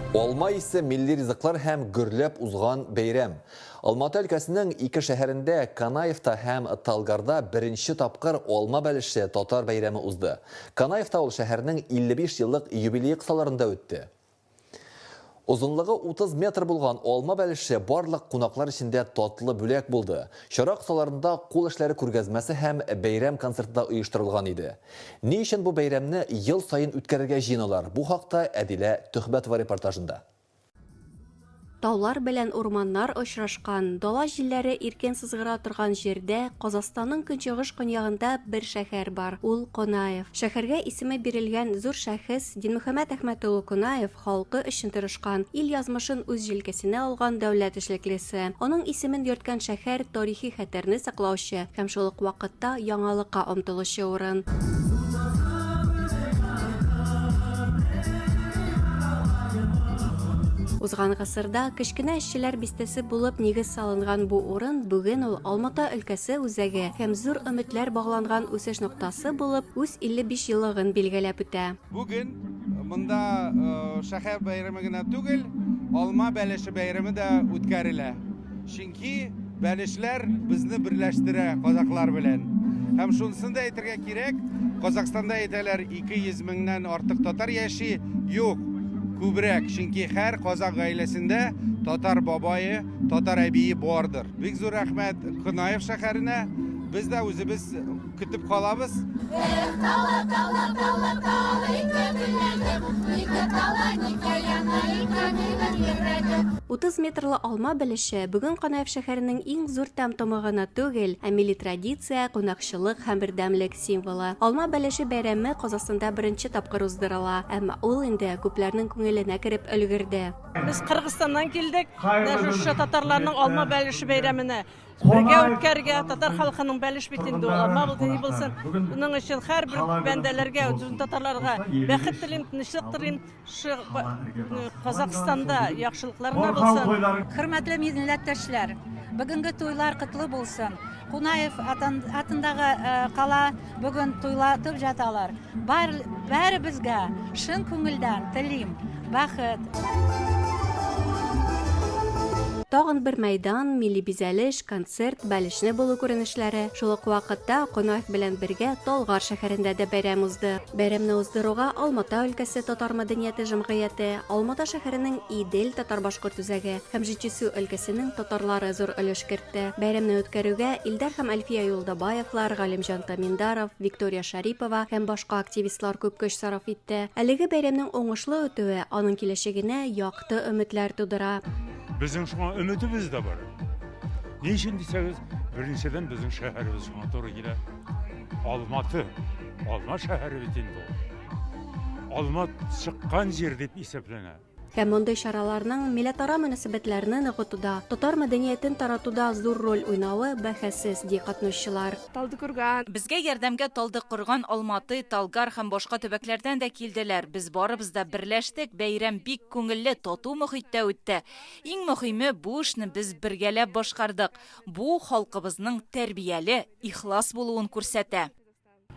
Алма ise milli ризыклар һәм гөрләп узган бәйрәм. Алматы өлкәсенең ике шәһәрендә, Канаевта һәм Талгарда беренче тапкыр алма бәлеше татар бәйрәме узды. Канаевта ул шәһәрнең 55 еллык юбилей кысаларында үтте. Озынлыгы 30 метр булган алма бәлеше барлык кунаклар içinde татлы бүләк булды. Чара кысаларында кул эшләре күргәзмәсе һәм бәйрәм концерты оештырылган иде. Ни өчен бу бәйрәмне ел сайын үткәрергә җыеналар? Бу хакта Әдилә Төхбәтова репортажында. Таулар белән урманнар очрашкан, дала җилләре иркен сызгыра торган җирдә Казахстанның көнчыгыш көньягында бер шәһәр бар. Ул Конаев. Шәһәргә исеме бирелгән зур шәхес Динмөхәммәд Әхмәт улы Конаев халкы өчен тырышкан, ил язмышын үз җилкәсенә алган дәүләт эшлеклесе. Аның исемен йөрткән шәһәр тарихи хәтерне саклаучы һәм шул ук вакытта яңалыкка омтылучы урын. Узган гасырда кечкенә эшчеләр бистәсе булып нигез салынган бу урын бүген ул Алматы өлкәсе үзәге һәм зур өметләр багланган үсеш ноктасы булып үз 55 еллыгын билгеләп үтә. Бүген монда шәһәр бәйрәме генә түгел, алма бәлеше бәйрәме дә үткәрелә. Чөнки бәлешләр безне берләштерә казаклар белән. Һәм шунысын да әйтергә кирәк, Казакстанда әйтәләр 200 меңнән артык татар яши, юк. Күбрәк, чөнки һәр казак гаиләсендә татар бабайы, татар әбие бардыр. Бик зур рәхмәт Конаев шәһәренә. Biz дә үзебез көтеп калабыз. 30 метрлы алма бәлеше бүген Канаев шәһәренең иң зур тәм-томыгына түгел, ә милли традиция, кунакчылык һәм бердәмлек символы. Алма бәлеше бәйрәме Казахстанда беренче тапкыр уздырыла, әмма ул инде күпләрнең күңеленә кереп өлгерде. Biz Kırgızistan'dan geldik. Şu Tatarlarның алма бәлеше бәйрәменә. Бергә үткәргә татар халкының бәлеш битендә алма булсын. Буның өчен һәрбер бәндәләргә, үзен татарларга бәхет телим, тынычлык телим. Шу Казакстанда яхшылыкларына булсын. Хөрмәтле милләттәшләр, бүгенге туйлар котлы булсын. Кунаев атындагы кала бүген туйлатып жаталар. Бәребезгә шын күңелдән телим бәхет. Тагын бер мәйдан, милли бизәлеш, концерт, бәлешне булу күренешләре. Шул ук вакытта Конаев белән бергә Талгар шәһәрендә дә бәйрәм узды. Бәйрәмне уздыруга Алматы өлкәсе татар мәдәнияте җәмгыяте, Алматы шәһәренең Идел татар-башкорт үзәге һәм Җитешү өлкәсенең татарлары зур өлеш кертте. Бәйрәмне үткәрүгә Илдар һәм Әлфия Юлдабаевлар, Галимҗан Таминдаров, Виктория Шарипова һәм башка активистлар күп көч сарыф итте. Әлеге бәйрәмнең уңышлы үтүе аның киләчәгенә якты өметләр тудыра. Bizning şuna ümidimiz de var. Ne için deseniz, birinciden bizim şehirimiz şuna doğru gele. Almatı, Alma şehri bitinde o. Almat çıkan yer dep hesaplanır. Һәм мондый чараларның милләтара мөнәсәбәтләрне ныгытуда, татар мәдәниятен таратуда зур роль уйнавы бәхәссез ди катнашчылар. Безгә ярдәмгә Талдык курган Алматы, Талгар һәм башка төбәкләрдән дә килделәр. Без барыбыз да берләштек, бәйрәм бик күңелле, тату мөхиттә үтте. Иң мөһиме бу эшне без бергәләп башкардык. Бу халкыбызның тәрбияле, ихлас булуын күрсәтә.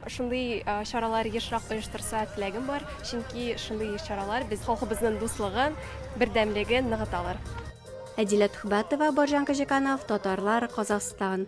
Шундый чаралар ешрак оештырса теләгем бар, чөнки шундый чаралар без халкыбызның дуслыгын, бердәмлеген ныгыталар. Әдилә Төхбәтова, Борҗан Кәҗәканов, Татарлар, Казахстан.